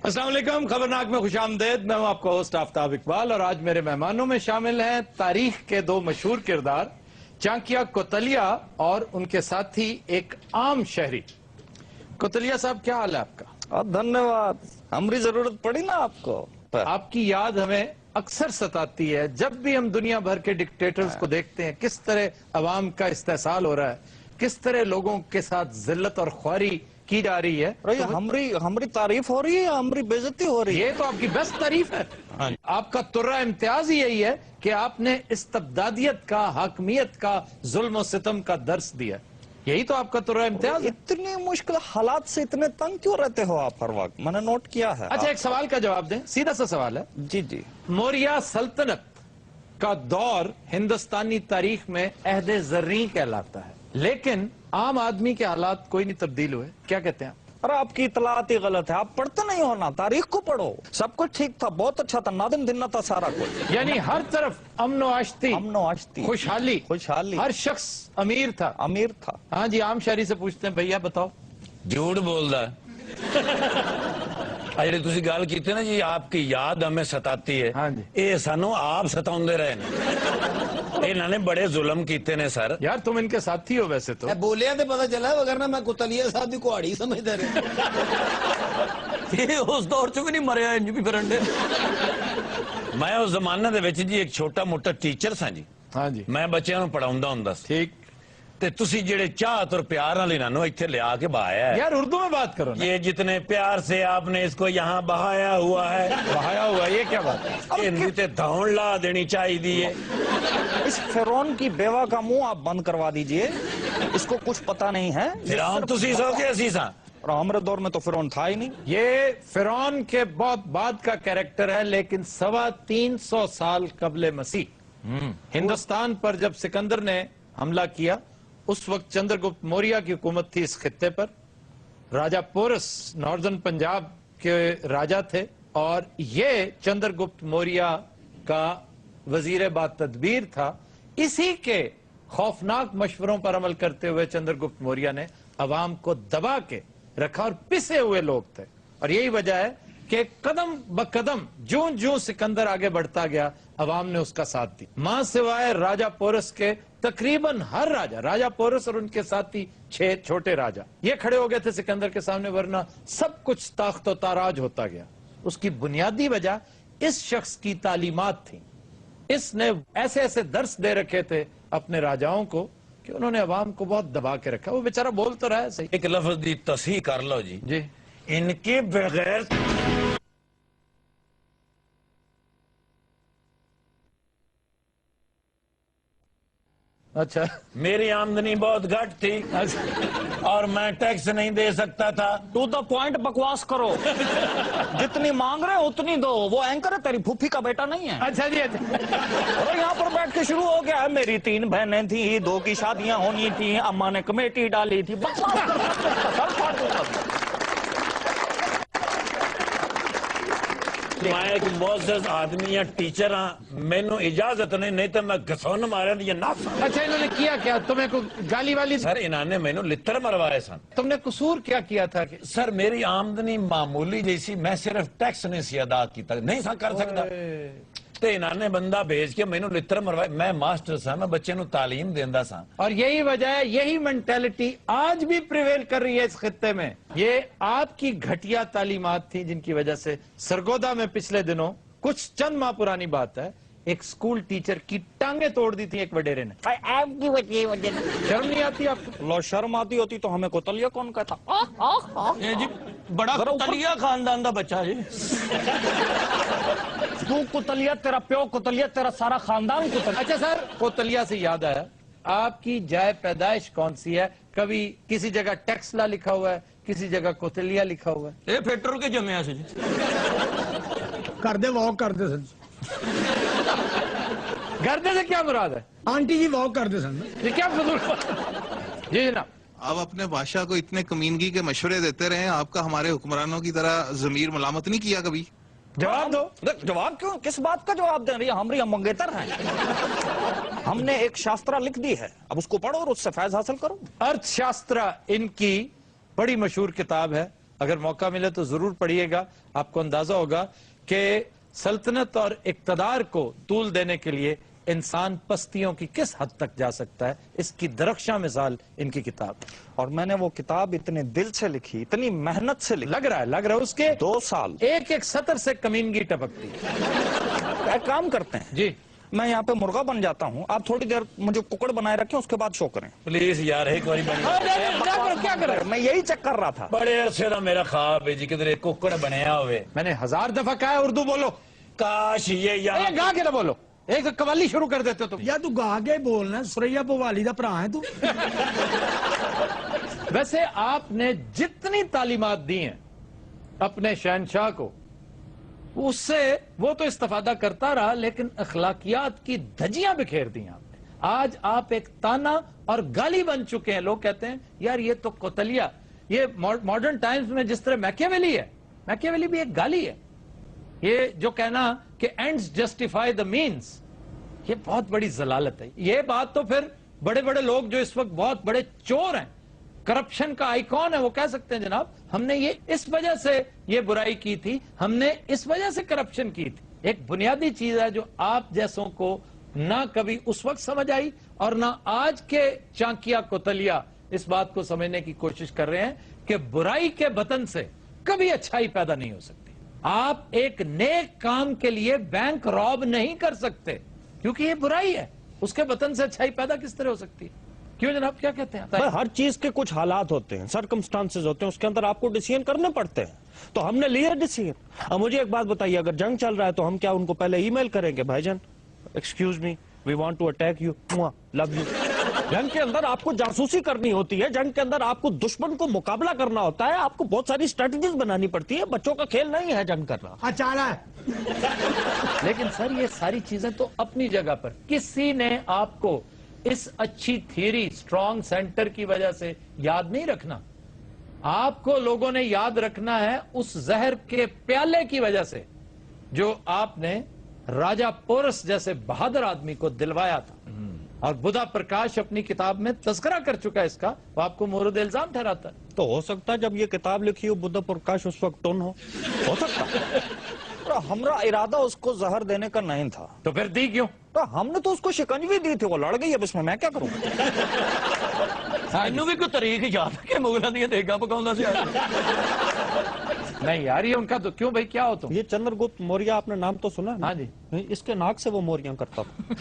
अस्सलाम वालेकुम, खबरनाक में खुश आमदेद। मैं हूं आपका होस्ट आफ्ताब इकबाल और आज मेरे मेहमानों में शामिल हैं तारीख के दो मशहूर किरदार चांकिया कोतलिया और उनके साथी एक आम शहरी। कोतलिया साहब, क्या हाल है आपका? धन्यवाद। हमारी जरूरत पड़ी ना आपको। आपकी याद हमें अक्सर सताती है जब भी हम दुनिया भर के डिक्टेटर्स को देखते हैं, किस तरह अवाम का इस्तेसाल हो रहा है, किस तरह लोगों के साथ जिल्लत और ख्वारी की जा रही है। तो हमारी तारीफ हो रही है, हमारी बेइज्जती हो रही है। ये तो आपकी बेस्ट तारीफ है। आपका तुर्रा इम्तियाज ही यही है कि आपने इस्तबदादियत का, हाकमियत का, जुल्म और सितम का दर्स दिया। यही तो आपका तुर्रा इम्तियाज है। इतनी मुश्किल हालात से इतने तंग क्यों रहते हो आप हर वक्त? मैंने नोट किया है। अच्छा, एक सवाल का जवाब दें, सीधा सा सवाल है। जी जी। मौर्य सल्तनत का दौर हिंदुस्तानी तारीख में अहद ज़र्री कहलाता है, लेकिन आम आदमी के हालात कोई नहीं तब्दील हुए। क्या कहते हैं आप? अरे आपकी इतलात ही गलत है। आप पढ़ते नहीं हो ना, तारीख को पढ़ो। सब कुछ ठीक था, बहुत अच्छा था, नादिम दिन था सारा कुछ। यानी हर तरफ अमनो आश्ती, खुशहाली, हर शख्स अमीर था। हाँ जी, आम शहरी से पूछते हैं, भैया बताओ। झूठ बोलता ਜਿਹੜੀ ਤੁਸੀਂ ਗੱਲ ਕੀਤੀ ਨਾ ਜੀ, आपकी याद हमें सताती है। हाँ जी। ये सानू आप सताउंदे रहे ने। इन्होंने बड़े जुल्म कीते ने सर। यार तुम इनके साथी हो वैसे तो। बोलिया तो पता चला, वगरना मैं कोतलिया साहब की कुहाड़ी समझता रहा। उस दौर च भी नहीं मरिया इंज भी फिरन दे। मैं उस जमाने दे विच जी एक छोटा मोटा टीचर सा जी। हाँ जी। मैं बच्चों को पढ़ाउंदा हुंदा सी। ठीक। ते तुसी जेड़े चाहत और प्यार नाल इन्हां इत्थे ले आके बहाया है। यार उर्दू में बात करो ना। ये जितने प्यार से आपने इसको यहाँ बहाया हुआ है, ये क्या बात है? इनकी ते धौन ला देनी चाहिए। इस फिरौन की बेवा का मुंह आप बंद करवा दीजिए। इसको कुछ पता नहीं है। फिरौन तुसी सो के असी सा। और हमारे दौर में तो फिरौन था ही नहीं। ये फिरौन के बहुत बाद का कैरेक्टर है, लेकिन 325 साल कबले मसीह हिंदुस्तान पर जब सिकंदर ने हमला किया, उस वक्त चंद्रगुप्त मौर्य की हुकूमत थी इस खित्ते पर। राजा पोरस नॉर्दर्न पंजाब के राजा थे और ये चंद्रगुप्त मौर्य का वजीर बातदबीर था। इसी के खौफनाक मशवरों पर अमल करते हुए चंद्रगुप्त मौर्य ने अवाम को दबा के रखा और पिसे हुए लोग थे। और यही वजह है कि कदम ब कदम ज्यों ज्यों सिकंदर आगे बढ़ता गया, अवाम ने उसका साथ दी। मां सिवाय राजा पोरस के तकरीबन हर राजा पोरस और उनके साथी 6 छोटे राजा, ये खड़े हो गए थे सिकंदर के सामने, वरना सब कुछ ताख्त और ताराज होता गया। उसकी बुनियादी वजह इस शख्स की तालीमात थी। इसने ऐसे ऐसे दर्स दे रखे थे अपने राजाओं को कि उन्होंने अवाम को बहुत दबा के रखा। वो बेचारा बोल तो रहा है सही। एक लफ्ज दी तस्हीह कर लो जी। इनके बगैर अच्छा, मेरी आमदनी बहुत घट थी और मैं टैक्स नहीं दे सकता था। टू द पॉइंट बकवास करो। जितनी मांग रहे हो उतनी दो। वो एंकर है, तेरी फूफी का बेटा नहीं है। अच्छा जी, अच्छा। और यहाँ पर बैठ के शुरू हो गया है, मेरी 3 बहनें थी, 2 की शादियां होनी थी, अम्मा ने कमेटी डाली थी। मैं एक मोअज़्ज़ज़ आदमी या टीचर हाँ, मैनू इजाजत नहीं तो मैं घसौन मारे ये ना। अच्छा, इन्होंने किया क्या? तुम्हें को गाली वाली? सर इन्होंने मैनू लित्र मरवाए सन। तुमने कसूर क्या किया था कि? सर मेरी आमदनी मामूली जैसी, मैं सिर्फ टैक्स नहीं सी अदा किया, नहीं सा कर सकता। तो इन्होंने बंदा भेज के मैनू लित्र मरवाए। मैं मास्टर सा, मैं बच्चे नू तालीम देंदा सा। और यही वजह है, यही मेंटेलिटी आज भी प्रिवेल कर रही है इस खित्ते में। ये आपकी घटिया तालीमात थी जिनकी वजह से सरगोदा में पिछले दिनों, कुछ चंद माह पुरानी बात है, एक स्कूल टीचर की टांगे तोड़ दी थी एक वडेरे ने। आपकी वजह शर्म नहीं आती आपको? लो, शर्म आती होती तो हमें कोतलिया कौन कहता? ये जी बड़ा कोतलिया खानदान का बच्चा जी। तू कुतलिया, तेरा प्यो कुतलिया, तेरा सारा खानदान कुतलिया। अच्छा सर, कोतलिया से याद आया, आपकी जाए पैदाइश कौन सी है? कभी किसी जगह टेक्सला लिखा हुआ है, किसी जगह कोतलिया लिखा हुआ है। ये पेट्रोल के जमे जी करते वॉक करते सन। गर्दे से क्या मुराद है? आंटी जी वॉक करते सन। ये क्या फजूल? जी जनाब। आप अपने बादशाह को इतने कमीनगी के मशवरे देते रहे, आपका हमारे हुक्मरानों की तरह जमीर मलामत नहीं किया कभी? जवाब दो। जवाब क्यों? किस बात का जवाब दे रही है? हमारी मंगेतर हैं। हमने एक शास्त्रा लिख दी है, अब उसको पढ़ो और उससे फैज हासिल करो। अर्थशास्त्र इनकी बड़ी मशहूर किताब है। اگر موقع ملے تو ضرور پڑھیے گا. آپ کو اندازہ ہوگا کہ سلطنت اور اقتدار کو طول دینے کے لیے انسان پستیوں کی کس حد تک جا سکتا ہے. اس کی درخشاں مثال ان کی کتاب. اور میں نے وہ کتاب اتنے دل سے لکھی, اتنی محنت سے لکھی. لگ رہا ہے اس کے 2 سال ایک ایک سطر سے کمینگی ٹپکتی ہے. ایک کام کرتے ہیں, جی میں یہاں پہ مرغا بن جاتا ہوں, آپ تھوڑی دیر مجھے ککڑ بنائے رکھیں, اس کے بعد شو کریں. پلیز یار ایک باری کیا کر رہے ہیں؟ میں یہی چیک کر رہا تھا. بڑے عرصے دا میرا خواب ہے جی کدھر ایک ککڑ بنیا ہوئے. میں نے 1000 دفعہ کہا ہے اردو بولو. کاش یہ یار گا کے نہ بولو, ایک تو قوالی شروع کر دیتے ہو تم. یا تو گا کے بولنا, سریا پوالی دا پرا ہے تو. ویسے آپ نے جتنی تعلیمات دی ہیں اپنے شہنشاہ کو, اس سے وہ تو استفادہ کرتا رہا, لیکن اخلاقیات کی دھجیاں بکھیر دی آپ نے. آج آپ ایک تانا اور گالی بن چکے ہیں. لوگ کہتے ہیں یار یہ تو کوتلیا, یہ ماڈرن ٹائمز میں جس طرح میکیاویلی ہے, میکیاویلی بھی ایک گالی ہے. یہ جو کہنا کہ اینڈز جسٹیفائی دا مینز, یہ بہت بڑی ضلالت ہے. یہ بات تو پھر بڑے بڑے لوگ جو اس وقت بہت بڑے چور ہیں, کرپشن کا آئیکن ہے, وہ کہہ سکتے ہیں جناب ہم نے یہ اس وجہ سے یہ برائی کی تھی, ہم نے اس وجہ سے کرپشن کی تھی. ایک بنیادی چیز ہے جو آپ جیسوں کو نہ کبھی اس وقت سمجھ آئی اور نہ آج کے چانکیا کوتلیا اس بات کو سمجھنے کی کوشش کر رہے ہیں کہ برائی کے بطن سے کبھی اچھائی پیدا نہیں ہو سکتی. آپ ایک نیک کام کے لیے بینک راب نہیں کر سکتے کیونکہ یہ برائی ہے. اس کے بطن سے اچھائی پیدا کس طرح ہو سکتی ہے؟ کیوں جناب, کیا کہتے ہیں؟ ہر چیز کے کچھ حالات ہوتے ہیں, سرکمسٹانسز ہوتے ہیں, اس کے اندر آپ کو ڈیسیژن کرنے پڑتے ہیں. تو ہم نے لیا ڈیسیژن. اب مجھے ایک بات بتائیے, اگر جنگ چل رہا ہے تو ہم کیا ان کو پہلے ای میل کریں گے, بھائی جان excuse me we want to attack you, love you. جنگ کے اندر آپ کو جاسوسی کرنی ہوتی ہے, جنگ کے اندر آپ کو دشمن کو مقابلہ کرنا ہوتا ہے, آپ کو بہت ساری اسٹریٹجیز بنانی پڑتی ہے. بچوں کا کھیل نہیں ہے جنگ کرنا. اچھا ہے. لیکن سر یہ ساری چیزیں تو اپنی جگہ پر, کسی نے آپ کو اس اچھی تھیوری اسٹرانگ سینٹر کی وجہ سے یاد نہیں رکھنا. آپ کو لوگوں نے یاد رکھنا ہے اس زہر کے پیالے کی وجہ سے جو آپ نے راجہ پورس جیسے بہادر آدمی کو دلوایا تھا. اور بدھا پرکاش اپنی کتاب میں تذکرہ کر چکا ہے اس کا, وہ آپ کو مورد الزام ٹھہراتا ہے. تو ہو سکتا ہے جب یہ کتاب لکھی ہو بدھا پرکاش اس وقت ٹون ہو سکتا ہے. ہمارا ارادہ اس کو زہر دینے کا نہیں تھا. تو پھر دی کیوں؟ تو ہم نے تو اس کو شکنجوی دی تھی, وہ لڑ گئی. اب اس میں کیا کروں؟ بھی کوئی طریق یاد ہے کہ مغلوں دیا دیگا پکاؤں سے نہیں یار, یہ ان کا تو کیوں بھائی, کیا ہو تم؟ یہ چندر گپت موریہ آپ نے نام تو سنا ہے؟ ہاں جی. اس کے ناک سے وہ موریاں کرتا تھا.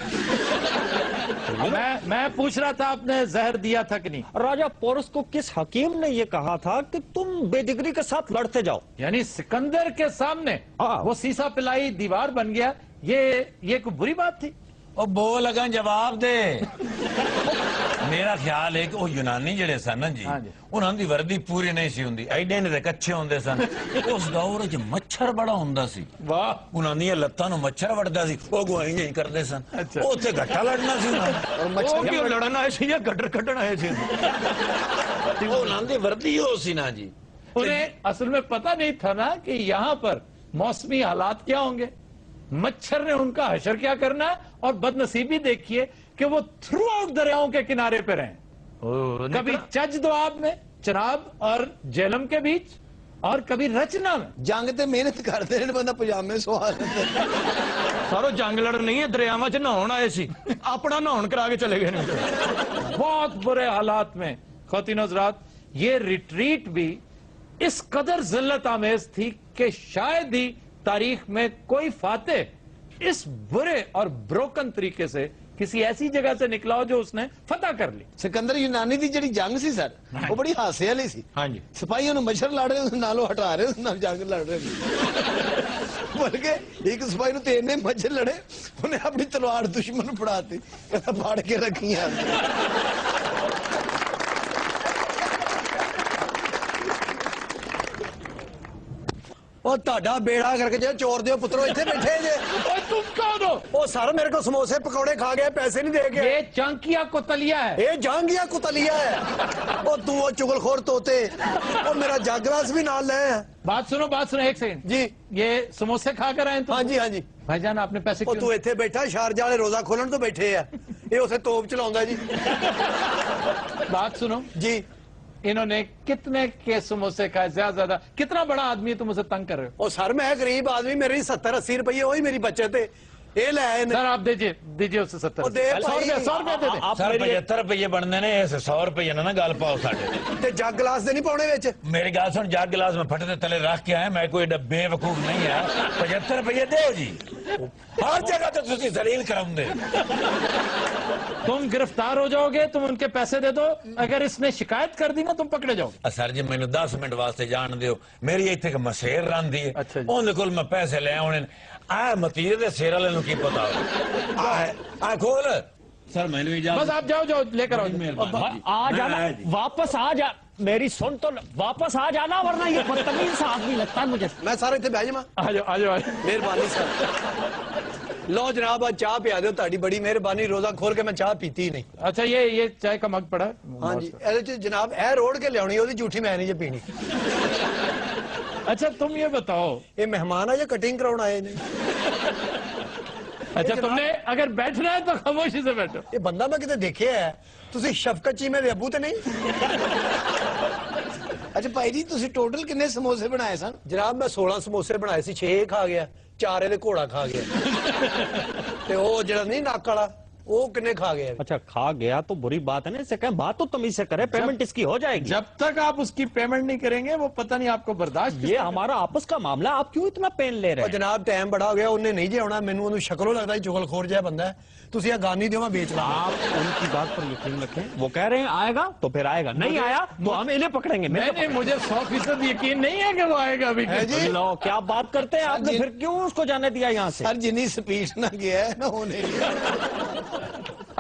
میں پوچھ رہا تھا آپ نے زہر دیا تھا کہ نہیں. راجہ پورس کو کس حکیم نے یہ کہا تھا کہ تم بے ڈگری کے ساتھ لڑتے جاؤ؟ یعنی سکندر کے سامنے ہاں. وہ سیسا پلائی دیوار بن گیا, یہ کوئی بری بات تھی؟ او بول لگا جواب دے. میرا خیال ہے کہ وہ یونانی جڑے سن نا جی, انہاں دی وردی پوری نہیں سی ہوندی, ایڈے نے کچھے ہوندے سن. اس دور وچ مچھر بڑا ہوندا سی. واہ, انہاں دی لتاں نو مچھر وڑدا سی, او گوئی نہیں کردے سن. اوتھے گھٹا لڑنا سی اور او مچھر کیوں لڑن آئے سی یا گٹر کٹن آئے سی؟ انہاں دی وردی ہو سی نا جی. انہیں اصل میں پتہ نہیں تھا نا کہ یہاں پر موسمی حالات کیا ہوں گے, مچھر نے ان کا حشر کیا کرنا ہے. اور بد نصیبی دیکھیے کہ وہ تھرو آؤٹ دریاؤں کے کنارے پہ رہیں. کبھی چج دوآب میں, چناب اور جیلم کے بیچ, اور کبھی رچنا میں. جنگ تے محنت کرتے ہیں بندہ پجامے سوال سارو جنگ لڑ نہیں ہے, دریاواں چ نہاون آئے سی, اپنا نہاون کرا کے چلے گئے. بہت برے حالات میں خواتین حضرات یہ ریٹریٹ بھی اس قدر ذلت آمیز تھی کہ شاید ہی تاریخ میں کوئی فاتح اس برے اور بروکن طریقے سے کسی ایسی جگہ سے نکلا ہو جو اس نے فتح کر لی. سکندر یونانی دی جڑی جنگ سی سر, وہ بڑی ہاسے والی سی. ہاں جی, سپاہیوں نو مچھر لڑ رہے, نالوں ہٹا رہے, نال جنگ لڑ رہے. بلکہ ایک سپاہی نو تے مچھر لڑے, انہیں اپنی تلوار دشمن پڑھاتی, کہتا پھاڑ کے رکھیاں. وہ تہاڈا بیڑا کر کے جے چور دیو پترو اتنے بیٹھے جے. تم کون ہو؟ وہ سر میرے کو سموسے پکوڑے کھا گئے, پیسے نہیں دے گئے. یہ چانکیا کوتلیا ہے. اے جانگیا کتلیا ہے. وہ تو وہ چگل خور توتے, وہ میرا جاگراس بھی نال لے. بات سنو ایک سیکنڈ جی یہ سموسے کھا کر آئے تو ہاں جی ہاں جی. بھائی جان آپ نے پیسے وہ کیوں؟ تو اتنے بیٹھا, شارجہ والے روزہ کھولن تو بیٹھے ہیں, یہ اسے توپ چلاؤں جی. بات سنو, جی इन्होंने कितने के समोसे खाए, ज्यादा कितना बड़ा आदमी है तुम उसे तंग कर रहे हो? ओ सर मैं गरीब आदमी, मेरी 70-80 रुपये वही मेरी बचत है, ये ले आए ने। सर आप दीजिए उसे 70। ओ दे 100 रुपए दे दे। सर 75 रुपए बनने ने, 100 रुपए ना गल पाओ साडे ते जग गिलास दे नहीं पाउणे विच। मेरी गल सुन, जग गिलास में फटे तले रख के आए, मैं कोई डब्बे वकूफ नहीं है। 75 रुपए दो जी, हर जगह तो तुसी जलील कराउंदे। तुम गिरफ्तार हो जाओगे, तुम उनके पैसे दे दो, अगर इसने शिकायत कर दी ना तुम पकड़े जाओगे। सर जी मैंने 10 मिनट वास्ते जान दियो, मेरी इतने मशेर रही है, अच्छा जी। उनके कोल मैं पैसे ले आने आ मतीरे दे शेर वाले नु की पता आ खोल। सर मैंने इजाजत, बस आप जाओ लेकर आओ। आ जाना, वापस आ जा, मेरी सुन तो, वापस आ जाना वरना ये बदतमीज सा आदमी लगता है मुझे। मैं सारे इत्थे बैठ जावां? आ जाओ। मेहरबानी सर। लो जनाब आज चाह पिया दो, ताड़ी बड़ी मेहरबानी, रोजा खोल के मैं चाह पीती ही नहीं। अच्छा ये चाय का मग पड़ा है? हाँ जी, ਇਹਦੇ ਚ जनाब ए रोड के लियानी, ओदी झूठी मैं नहीं जे पीनी। अच्छा तुम ये बताओ, ये मेहमान है या कटिंग कराउण आए ने? अच्छा तुमने अगर बैठना है तो खामोशी से बैठो। ये बंदा मैं किते देखिया है, ਤੁਸੀਂ ਸ਼ਫਕਤ ਚੀਮੇ ਦੇ ਅੱਬੂ ਤੇ ਨਹੀਂ? ਅੱਛਾ ਭਾਈ ਜੀ ਤੁਸੀਂ ਟੋਟਲ ਕਿੰਨੇ ਸਮੋਸੇ ਬਣਾਏ ਸਨ? ਜਨਾਬ ਮੈਂ 16 ਸਮੋਸੇ ਬਣਾਏ ਸੀ, 6 ਖਾ ਗਿਆ, 4 ਇਹਦੇ ਘੋੜਾ ਖਾ ਗਿਆ। ਤੇ ਉਹ ਜਿਹੜਾ ਨਹੀਂ ਨੱਕ ਵਾਲਾ, ਉਹ ਕਿੰਨੇ ਖਾ ਗਿਆ? अच्छा खा गया तो बुरी बात है ना, इससे कहें बात तो तमीज से करे, पेमेंट इसकी हो जाएगी। जब तक आप उसकी पेमेंट नहीं करेंगे वो पता नहीं आपको बर्दाश्त। ये हमारा आपस का मामला, आप क्यों इतना पेन ले रहे ਉਹ हैं? ਜਨਾਬ ਟਾਈਮ ਬੜਾ ਹੋ ਗਿਆ, ਉਹਨੇ ਨਹੀਂ ਜੇ ਆਉਣਾ, ਮੈਨੂੰ ਉਹਨੂੰ ਸ਼ਕਲੋਂ ਲੱਗਦਾ ਚੁਗਲਖੋਰ ਜਿਹਾ ਬੰਦਾ ਹੈ। ਤੁਸੀਂ ਆ ਗਾਨੀ ਦਿਓ ਮੈਂ ਵੇਚ ਲਾਂ। आप उनकी बात पर यकीन रखें, वो कह रहे हैं आएगा तो फिर आएगा, नहीं आया तो हम इन्हें पकड़ेंगे। नहीं मुझे 100% यकीन नहीं है कि वो आएगा अभी। लो क्या बात करते हैं आपने, फिर क्यों उसको जाने दिया यहाँ से? ਸਰ ਜਿੰਨੀ ਸਪੀਡ ਨਾ ਗਿਆ ਹੈ ਨਾ ਉਹਨੇ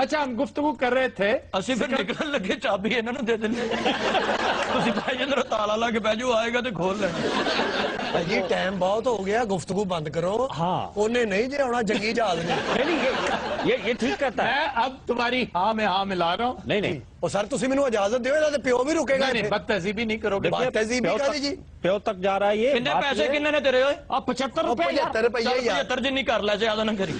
अच्छा हम गुफ्तगू कर रहे थे, ਅਸੀਂ ਫਿਰ ਨਿਕਲਣ ਲੱਗੇ, ਚਾਬੀ ਇਹਨਾਂ ਨੂੰ ਦੇ ਦਿੰਦੇ। ਤੁਸੀਂ ਭਾਈ ਜੀ ਅੰਦਰ ਤਾਲਾ ਲਾ ਕੇ ਬਹਿ ਜਾਓ, ਆਏਗਾ ਤੇ ਖੋਲ ਲੈਣਾ। ਭਾਜੀ ਟਾਈਮ ਬਹੁਤ ਹੋ ਗਿਆ, ਗੁਫ਼ਤਗੂ ਬੰਦ ਕਰੋ। हाँ ਉਹਨੇ ਨਹੀਂ ਜੇ ਆਉਣਾ, ਜੰਗੀ ਜਹਾਜ਼ ਨੇ। नहीं, ये ठीक कहता है। मैं अब तुम्हारी हाँ में हाँ मिला रहा हूँ। नहीं नहीं, ਉਹ ਸਰ ਤੁਸੀਂ ਮੈਨੂੰ ਇਜਾਜ਼ਤ ਦਿਓ, ਇਹਦਾ ਤੇ ਪਿਓ ਵੀ ਰੁਕੇਗਾ नहीं ਇੱਥੇ। बदतहजीबी नहीं करोगे। बात तहजीब ही करी जी। प्यो तक जा रहा है ये ਕਿੰਨੇ बात ਪੈਸੇ ये- ਕਿੰਨੇ ਨੇ ਤੇਰੇ ਓਏ? आप 75 ਉਹ रुपए यार। 75 ਰੁਪਏ ਚੱਲ ਯਾਰ। 75 ਜਿੰਨੀ ਕਰ ਲੈ, ਜ਼ਿਆਦਾ ਨਾ ਕਰੀ।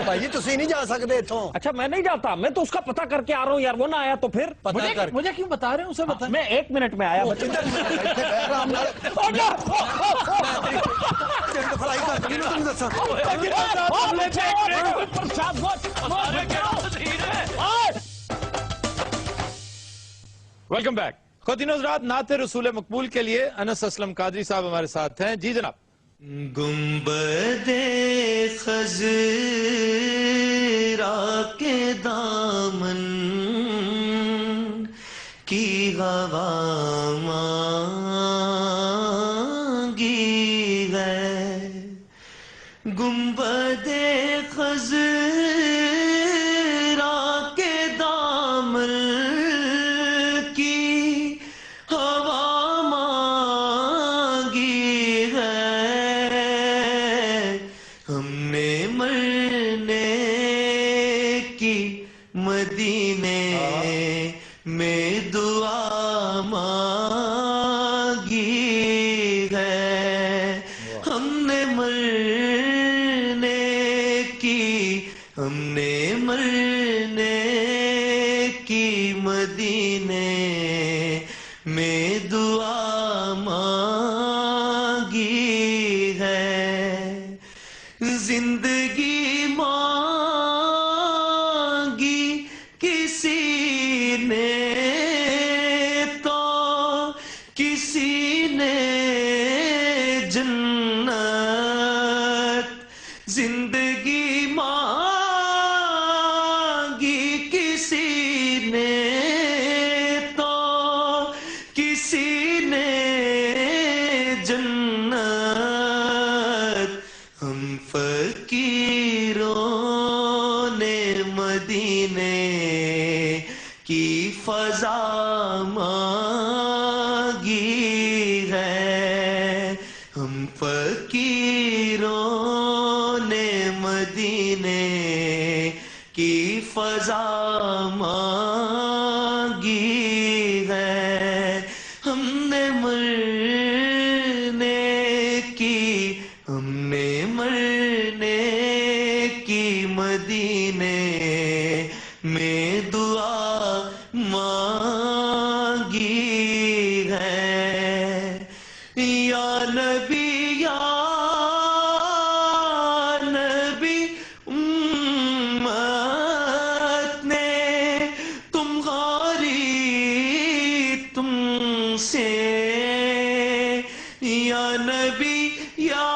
ਭਾਜੀ ਤੁਸੀਂ ਨਹੀਂ ਜਾ ਸਕਦੇ ਇੱਥੋਂ। अच्छा मैं नहीं जाता, मैं तो उसका पता करके आ रहा हूँ यार, वो ना आया तो फिर ਪਤਾ ਕਰ मुझे क्यों बता रहे हैं उसे बता। मैं 1 मिनट में आया। ਇੱਥੇ ਬਹਿ ਆਰਾਮ ਨਾਲ। ਤੇਰੇ ਫਲਾਈ ਕਰ ਦੂੰਗੀ ਮੈਂ ਤੁਹਾਨੂੰ ਦੱਸਾਂ। Welcome back. ख़ुवातीन हज़रात, नाते रसूल मकबूल के लिए अनस असलम कादरी साहब हमारे साथ हैं। जी जनाब। गुंबदे खज़रा के दामन की हवा मांगी है, गुंबदे खज़रा के दामन की हवा मांगी है, हमने मरने की मदीने में दुआ मांगी है, हमने मरने की मदीने में दुआ मांगी है, जिंदगी मांगी किसी ने तो किसी ने जन्नत, जिंदगी मांगी किसी ने तो किसी ने जन्नत, हम फकीरों ने मदीने की फजा मांगी है, हम फकीरों ने मदीने की फजा मांगी है, हमने मरने की मदीने में दुआ मांगी नबी या नबी उम्मत ने तुम्हारी तुमसे या नबी या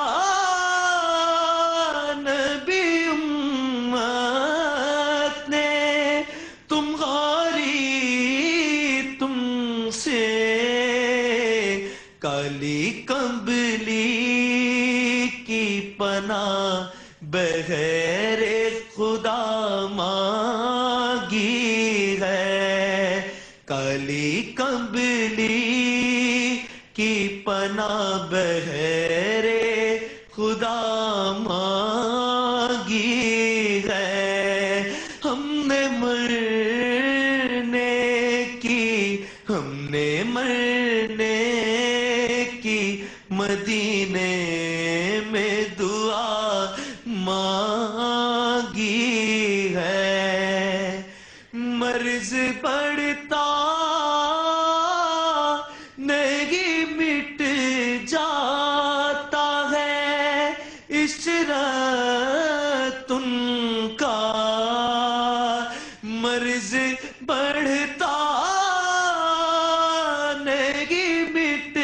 नबी उम्मत ने तुम्हारी तुमसे काली कंबली की पना बगैर खुदा मांगी है काली कंबली की पना बगैर खुदा मांगी है हमने मरने की मदीने में दुआ मांगी है मर्ज पड़ता नहीं मिट जाता है इशरत उनका मर्ज बढ़ता नहीं मिट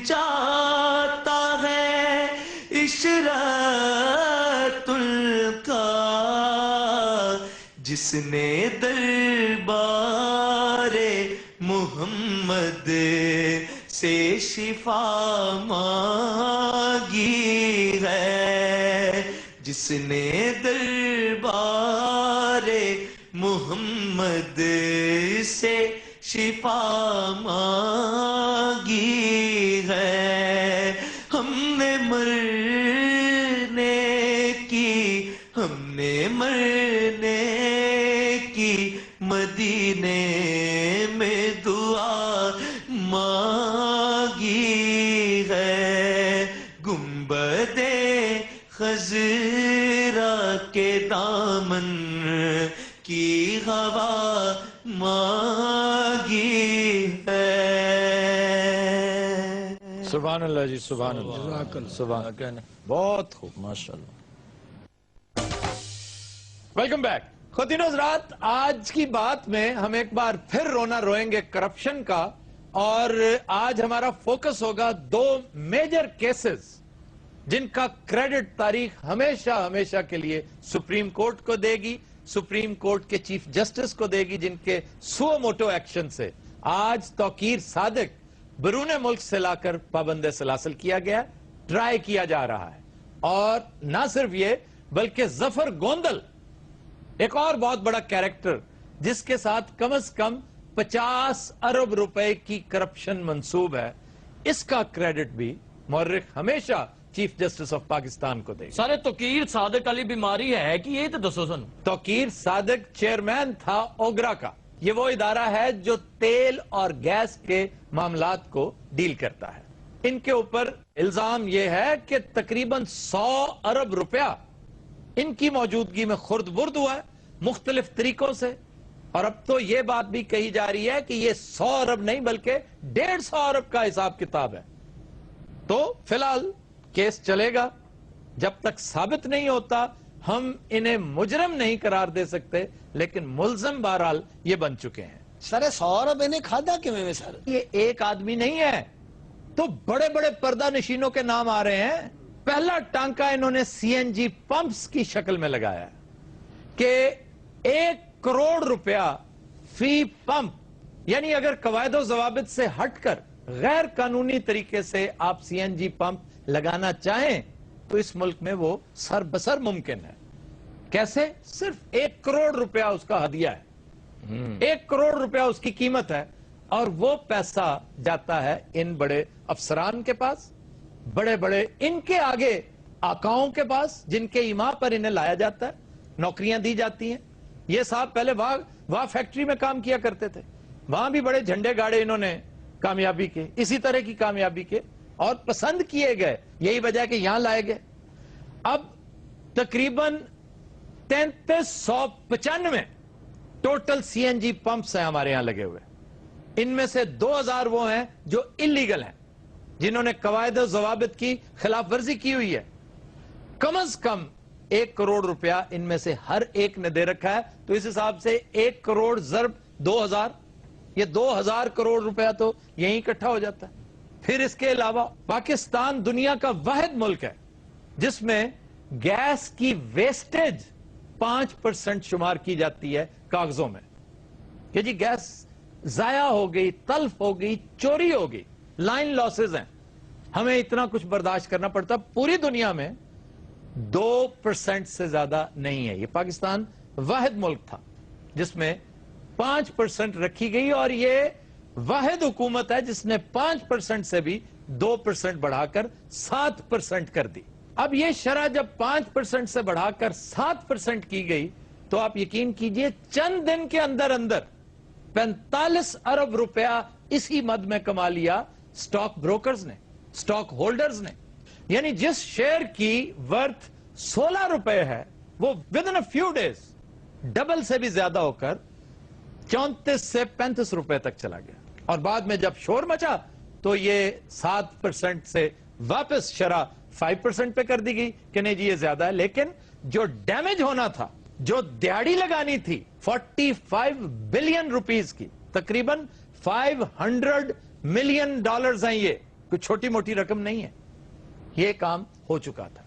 जाता है इशरत उनका जिसने दरबारे मुहम्मद से शिफा मांगी है जिसने दरबारे मुहम्मद से शिफा मांगी है हमने मरने की मदीने में दुआ मांगी है गुंबदे खजरा के दामन की हवा मांगी है सुभान अल्लाह जी सुभान अल्लाह सुभान बहुत खूब माशाल्लाह वेलकम बैक खुदीनो हज़रात आज की बात में हम एक बार फिर रोना रोएंगे करप्शन का और आज हमारा फोकस होगा दो मेजर केसेस जिनका क्रेडिट तारीख हमेशा हमेशा के लिए सुप्रीम कोर्ट को देगी सुप्रीम कोर्ट के चीफ जस्टिस को देगी जिनके सुओ मोटो एक्शन से आज तौकीर सादिक बरूने मुल्क से लाकर पाबंद सलासल किया गया ट्राई किया जा रहा है और ना सिर्फ ये बल्कि जफर गोंदल एक और बहुत बड़ा कैरेक्टर जिसके साथ कम से कम 50 अरब रुपए की करप्शन मंसूब है इसका क्रेडिट भी मुअर्रिख हमेशा चीफ जस्टिस ऑफ पाकिस्तान को देगा सारे तौकीर सादिक वाली बीमारी है कि ये तो दसो सन तौकीर सादिक चेयरमैन था ओगरा का ये वो इदारा है जो तेल और गैस के मामलात को डील करता है इनके ऊपर इल्जाम यह है कि तकरीबन 100 अरब रुपया इनकी मौजूदगी में खुर्द बुर्द हुआ है मुख्तलिफ तरीकों से और अब तो यह बात भी कही जा रही है कि ये 100 अरब नहीं बल्कि 150 अरब का हिसाब किताब है तो फिलहाल केस चलेगा जब तक साबित नहीं होता हम इन्हें मुजरिम नहीं करार दे सकते लेकिन मुल्जिम बहरहाल ये बन चुके हैं सर 100 अरब इन्हें खादा किवें में सर ये एक आदमी नहीं है तो बड़े बड़े पर्दा नशीनों के नाम आ रहे हैं पहला टांका इन्होंने सीएनजी पंप्स की शक्ल में लगाया कि 1 करोड़ रुपया फी पंप यानी अगर कवायदो जवाबित से हटकर गैर कानूनी तरीके से आप सीएनजी पंप लगाना चाहें तो इस मुल्क में वो सर बसर मुमकिन है कैसे सिर्फ 1 करोड़ रुपया उसका हदिया है 1 करोड़ रुपया उसकी कीमत है और वो पैसा जाता है इन बड़े अफसरान के पास बड़े बड़े इनके आगे आकाओं के पास जिनके इमा पर इन्हें लाया जाता है नौकरियां दी जाती हैं ये साहब पहले वहां फैक्ट्री में काम किया करते थे वहां भी बड़े झंडे गाड़े इन्होंने कामयाबी के इसी तरह की कामयाबी के और पसंद किए गए यही वजह कि यहां लाए गए अब तकरीबन 3395 टोटल सीएनजी पंप्स हैं हमारे यहां लगे हुए इनमें से 2000 वो हैं जो इलीगल हैं जिन्होंने कवायद और ज़वाबित की खिलाफ वर्जी की हुई है, कम से कम 1 करोड़ रुपया इनमें से हर एक ने दे रखा है। तो इस हिसाब से 1 करोड़ ज़रब 2000, ये 2000 करोड़ रुपया तो यहीं इकट्ठा हो जाता है। फिर इसके अलावा पाकिस्तान दुनिया का वाहिद मुल्क है जिसमें गैस की वेस्टेज 5% शुमार की जाती है कागजों में, कि जी गैस जाया हो गई, तल्फ हो गई, चोरी हो गई, लाइन लॉसेज हैं, हमें इतना कुछ बर्दाश्त करना पड़ता। पूरी दुनिया में 2% से ज्यादा नहीं है। ये पाकिस्तान वाहिद मुल्क था जिसमें 5% रखी गई, और ये वाहिद हुकूमत है जिसने 5% से भी 2% बढ़ाकर 7% कर दी। अब ये शरह जब 5% से बढ़ाकर 7% की गई तो आप यकीन कीजिए चंद दिन के अंदर अंदर 45 अरब रुपया इसी मद में कमा लिया स्टॉक ब्रोकर्स ने, स्टॉक होल्डर्स ने। यानी जिस शेयर की वर्थ 16 रुपए है वो with in a few days double से भी ज्यादा होकर 34 से 35 रुपए तक चला गया। और बाद में जब शोर मचा तो ये 7% से वापस शरह 5% पे कर दी गई कि नहीं जी ये ज्यादा है। लेकिन जो डैमेज होना था, जो दिहाड़ी लगानी थी 45 बिलियन रुपीस की, तकरीबन 500 मिलियन डॉलर्स हैं, ये कोई छोटी मोटी रकम नहीं है, ये काम हो चुका था।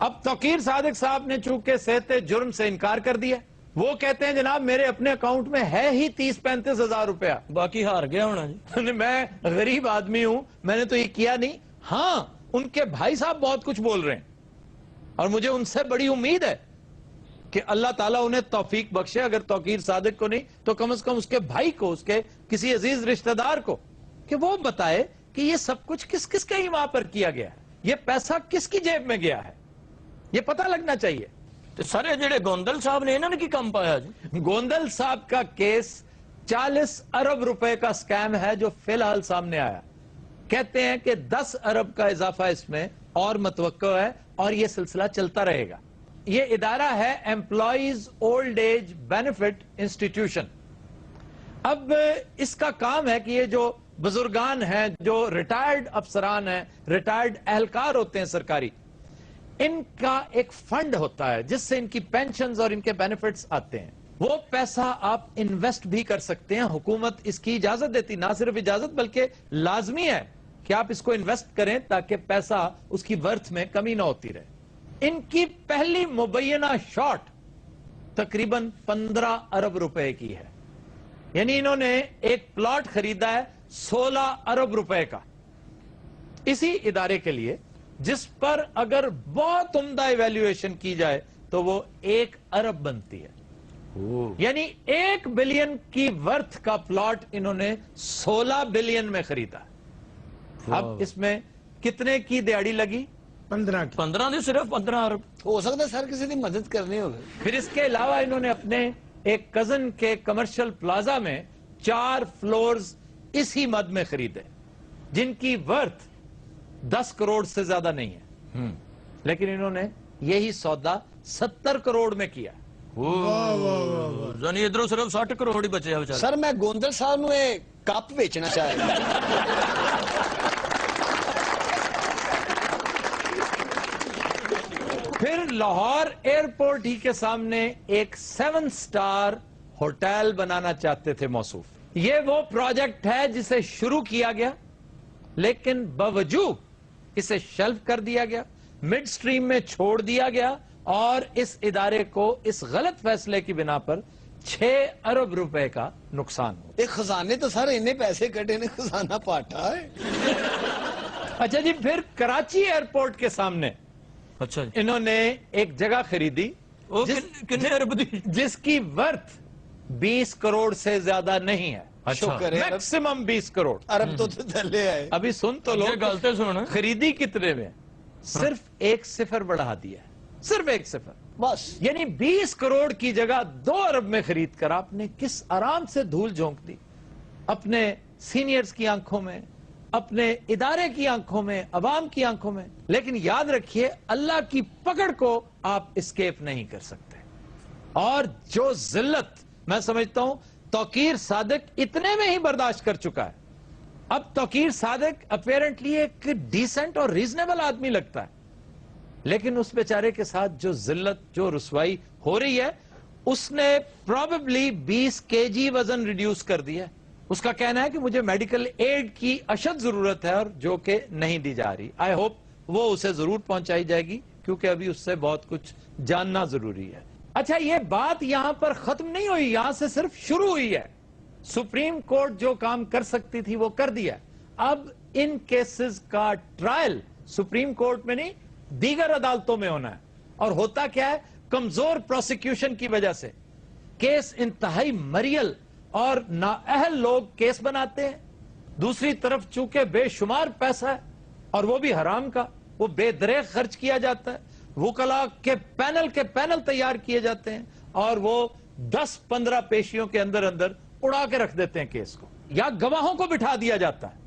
अब तौकीर सादिक साहब ने चूंकि सेहते जुर्म से इनकार कर दिया, वो कहते हैं जनाब मेरे अपने अकाउंट में है ही 30-35 हजार रुपया, बाकी हार गया होना जी। मैं गरीब आदमी हूं, मैंने तो ये किया नहीं। हां, उनके भाई साहब बहुत कुछ बोल रहे हैं और मुझे उनसे बड़ी उम्मीद है कि अल्लाह ताला उन्हें तौफीक बख्शे। अगर तौकीर सादिक को नहीं तो कम से कम उसके भाई को, उसके किसी अजीज रिश्तेदार को, कि वो बताए कि ये सब कुछ किस किस के वहां पर किया गया है, ये पैसा किसकी जेब में गया है, ये पता लगना चाहिए। तो सारे जेड़े गोंदल साहब ने इन्होंने की कम पाया जी? गोंदल साहब का केस 40 अरब रुपए का स्कैम है जो फिलहाल सामने आया। कहते हैं कि 10 अरब का इजाफा इसमें और मतवक्को है और यह सिलसिला चलता रहेगा। यह इदारा है employees old age benefit institution. अब इसका काम है कि ये जो बुजुर्गान हैं, जो रिटायर्ड अफसरान हैं, रिटायर्ड एहलकार होते हैं सरकारी, इनका एक फंड होता है जिससे इनकी पेंशन्स और इनके बेनिफिट्स आते हैं। वो पैसा आप इन्वेस्ट भी कर सकते हैं, हुकूमत इसकी इजाजत देती, ना सिर्फ इजाजत बल्कि लाजमी है कि आप इसको इन्वेस्ट करें ताकि पैसा उसकी वर्थ में कमी ना होती रहे। इनकी पहली मुबैना शॉट तकरीबन 15 अरब रुपए की है, यानी इन्होंने एक प्लॉट खरीदा है 16 अरब रुपए का इसी इदारे के लिए, जिस पर अगर बहुत उम्दा इवैल्यूएशन की जाए तो वो 1 अरब बनती है। यानी 1 बिलियन की वर्थ का प्लॉट इन्होंने 16 बिलियन में खरीदा। अब इसमें कितने की दिहाड़ी लगी? 15 नहीं, सिर्फ 15 अरब। हो सकता है सर किसी की मदद करनी होगी। फिर इसके अलावा इन्होंने अपने एक कजन के कमर्शियल प्लाजा में 4 फ्लोर्स इसी मद में खरीदे जिनकी वर्थ 10 करोड़ से ज्यादा नहीं है, लेकिन इन्होंने यही सौदा 70 करोड़ में किया। यानी इधरों सिर्फ 60 करोड़ ही बचे हैं बेचारे। सर मैं गोंदल साहब ਨੂੰ ਇਹ ਕੱਪ ਵੇਚਣਾ ਚਾਹता। फिर लाहौर एयरपोर्ट ही के सामने एक 7 स्टार होटल बनाना चाहते थे मौसूफ। ये वो प्रोजेक्ट है जिसे शुरू किया गया लेकिन बावजूद इसे शेल्फ कर दिया गया, मिड स्ट्रीम में छोड़ दिया गया और इस इदारे को इस गलत फैसले की बिना पर 6 अरब रुपए का नुकसान हो। ਇਹ खजाने तो सर इन्ने पैसे कटे ने खजाना पाटा है। अच्छा जी, फिर कराची एयरपोर्ट के सामने अच्छा जी, इन्होंने एक जगह खरीदी कितने अरब दी? जिसकी वर्थ 20 करोड़ से ज्यादा नहीं है। शुक्र है मैक्सिमम 20 करोड़। अरब तो थले आए। अभी सुन तो लो, गलते सुन। खरीदी कितने में? सिर्फ 1 सिफर बढ़ा दिया, सिर्फ 1 सिफर बस। यानी 20 करोड़ की जगह 2 अरब में खरीद कर आपने किस आराम से धूल झोंक दी अपने सीनियर्स की आंखों में, अपने इदारे की आंखों में, अवाम की आंखों में। लेकिन याद रखिए अल्लाह की पकड़ को आप एस्केप नहीं कर सकते। और जो जिल्लत मैं समझता हूं तौकीर सादिक इतने में ही बर्दाश्त कर चुका है अब तौकीर सादिक अपेरेंटली एक डिसेंट और रीजनेबल आदमी लगता है, लेकिन उस बेचारे के साथ जो जिल्लत, जो रुसवाई हो रही है, उसने प्रोबेबली 20 केजी वजन रिड्यूस कर दिया है। उसका कहना है कि मुझे मेडिकल एड की अशद जरूरत है, और जो कि नहीं दी जा रही। आई होप वो उसे जरूर पहुंचाई जाएगी, क्योंकि अभी उससे बहुत कुछ जानना जरूरी है। अच्छा, ये बात यहां पर खत्म नहीं हुई, यहां से सिर्फ शुरू हुई है। सुप्रीम कोर्ट जो काम कर सकती थी वो कर दिया। अब इन केसेस का ट्रायल सुप्रीम कोर्ट में नहीं, दीगर अदालतों में होना है। और होता क्या है, कमजोर प्रोसिक्यूशन की वजह से केस इंतहाई मरियल और नाअहल लोग केस बनाते हैं। दूसरी तरफ चूंकि बेशुमार पैसा है, और वो भी हराम का, वो बेदरेग खर्च किया जाता है। वकला के पैनल तैयार किए जाते हैं, और वो 10-15 पेशियों के अंदर अंदर उड़ा के रख देते हैं केस को, या गवाहों को बिठा दिया जाता है।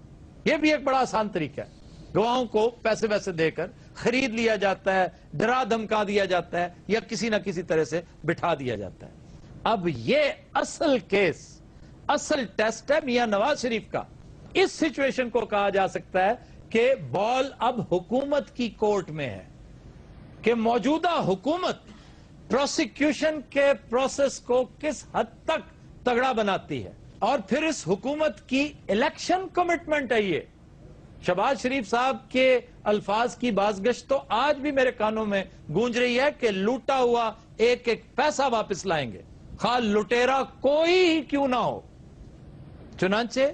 यह भी एक बड़ा आसान तरीका है। गवाहों को पैसे वैसे देकर खरीद लिया जाता है, डरा धमका दिया जाता है, या किसी ना किसी तरह से बिठा दिया जाता है। अब ये असल केस, असल टेस्ट है मियां नवाज शरीफ का। इस सिचुएशन को कहा जा सकता है कि बॉल अब हुकूमत की कोर्ट में है, कि मौजूदा हुकूमत प्रोसिक्यूशन के प्रोसेस को किस हद तक तगड़ा बनाती है। और फिर इस हुकूमत की इलेक्शन कमिटमेंट है ये। शहबाज शरीफ साहब के अल्फाज की बाज़गश्त तो आज भी मेरे कानों में गूंज रही है कि लूटा हुआ एक एक पैसा वापस लाएंगे, खा लुटेरा कोई ही क्यों ना हो। चुनांचे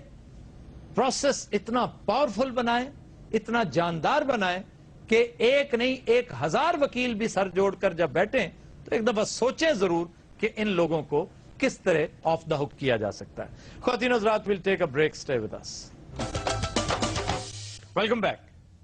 प्रोसेस इतना पावरफुल बनाए, इतना जानदार बनाए कि एक नहीं 1000 वकील भी सर जोड़कर जब बैठे तो एक दफा सोचें जरूर कि इन लोगों को किस तरह ऑफ द हुक किया जा सकता है। ख्वातीन हज़रात, will take a break, stay with us. Welcome back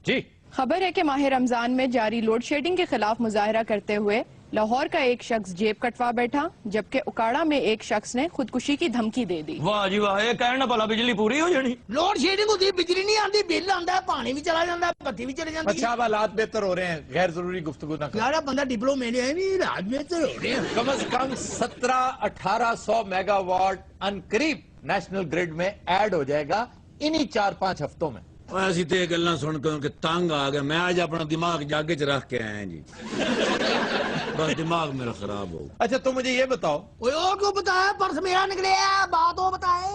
जी। खबर है कि माह रमजान में जारी लोड शेडिंग के खिलाफ मुजाहरा करते हुए लाहौर का एक शख्स जेब कटवा बैठा, जबकि उकाड़ा में एक शख्स ने खुदकुशी की धमकी दे दी। वाह जी वाह, ये कहना भला बिजली पूरी हो जानी। लोड शेडिंग होती, बिजली नहीं आती, बिल आता है, पानी भी चला जाता है, बत्ती भी चली जाती है। अच्छा, अब हालात बेहतर हो रहे हैं, गैर जरूरी गुफ्तगू ना करो। यार बंदा डिप्लोमेट है भी, रात बेहतर हो रहे हैं। कम से कम 1700-1800 मेगावाट अनकरीब नेशनल ग्रिड में ऐड हो जाएगा इन्हीं 4-5 हफ्तों में। ऐसी तो ये गल्लां सुन के तंग आ गया। मैं आज अपना दिमाग जागे च रख के आया जी, बस दिमाग मेरा खराब हो। अच्छा, तो मुझे ये बताओ, और क्यों बताया? पर्स मेरा निकले है, बात हो बताए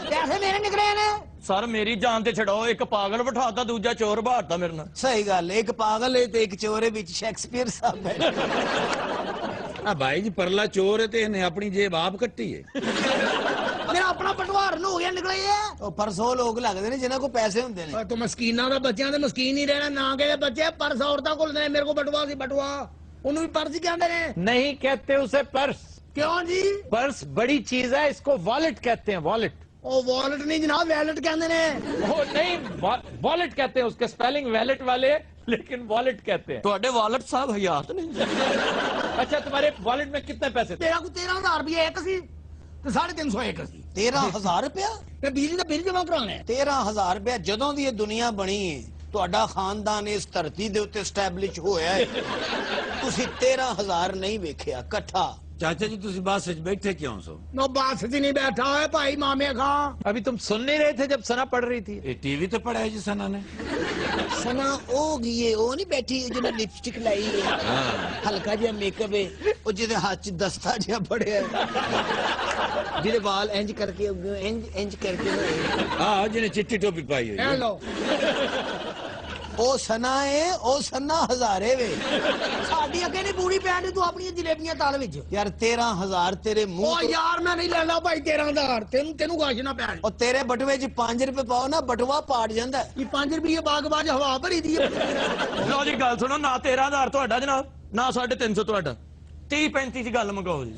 कैसे मेरे निकले ने? सर मेरी जान ते छड़ाओ, एक पागल बिठाता, दूजा चोर बाहरता मेरे नाल। सही गल, एक पागल है तो एक चोर है, बीच शेक्सपियर साहब है। भाई जी परला चोर है, तो इन्हें अपनी जेब आप कट्टी है। मेरा अपना पटवार हो गया निकले है। तो परस वो लोग लगते ने जिन्हां को पैसे होंदे ने। तो मस्कीना का बच्चा तो मस्कीन ही रहना, ना के बच्चे परस औरतां को मेरे को बटवा सी बटवा, उन्होंने भी पर्स ही कहते हैं। नहीं कहते उसे पर्स। क्यों जी? पर्स बड़ी चीज है, इसको वॉलेट कहते हैं, वॉलेट। ओ वॉलेट नहीं जनाब, वैलेट कहते हैं। वो नहीं, वॉलेट कहते हैं, उसके स्पेलिंग वैलेट वाले, लेकिन वॉलेट कहते हैं। तो वालेट साहब हयात नहीं। अच्छा, तुम्हारे वॉलेट में कितने पैसे थे? तेरा को 13,000 रुपया एक सी, 350 एक सी। 13,000 रुपया? ਤੇ ਬਿਜਲੀ ਦਾ ਬਿੱਲ ਜਮਾ ਕਰਾਣਾ ਹੈ। 13,000 ਰੁਪਇਆ ਜਦੋਂ ਦੀ ਇਹ ਦੁਨੀਆ ਬਣੀ ਹੈ, ਤੁਹਾਡਾ ਖਾਨਦਾਨ ਇਸ ਧਰਤੀ ਦੇ ਉੱਤੇ ਸਟੈਬਲਿਸ਼ ਹੋਇਆ ਹੈ, ਤੁਸੀਂ 13,000 ਨਹੀਂ ਵੇਖਿਆ ਇਕੱਠਾ। चाचा जी तुम बस बैठे क्यों सो? नो बात से नहीं बैठा है भाई मामे खां। अभी तुम सुन नहीं रहे थे जब सना पढ़ रही थी? टीवी तो पढ़ा है जी सना ने। सना ओ गई वो नहीं बैठी जिन्हें लिपस्टिक लाई है, हल्का जिहा मेकअप है, वो जिहदे हाथ च दस्ता जिहा फड़िया है, जिहदे वाल इंज करके इंज इंज करके, हां जिन्हें चिट्टी टोपी पाई है। हेलो ओ सना है, ओ सना हजारे वे साडी अगे नहीं बूढ़ी पैंट तू अपनी जलेबियां ताल विच। यार 13,000 तेरे मुंह। ओ यार मैं नहीं लेना भाई 13,000, तेनू गाशना पैन। और तेरे बटवे च 5 रुपए पाओ ना, बटवा पाट जांदा है। ये 5 रुपये बागबाज हवा भरी दी है। लो जी गल सुनो, ना 13,000 ਤੁਹਾਡਾ जनाब, ना 350 ਤੁਹਾਡਾ, 30-35 ਦੀ ਗੱਲ ਮੰਗਾਓ ਜੀ।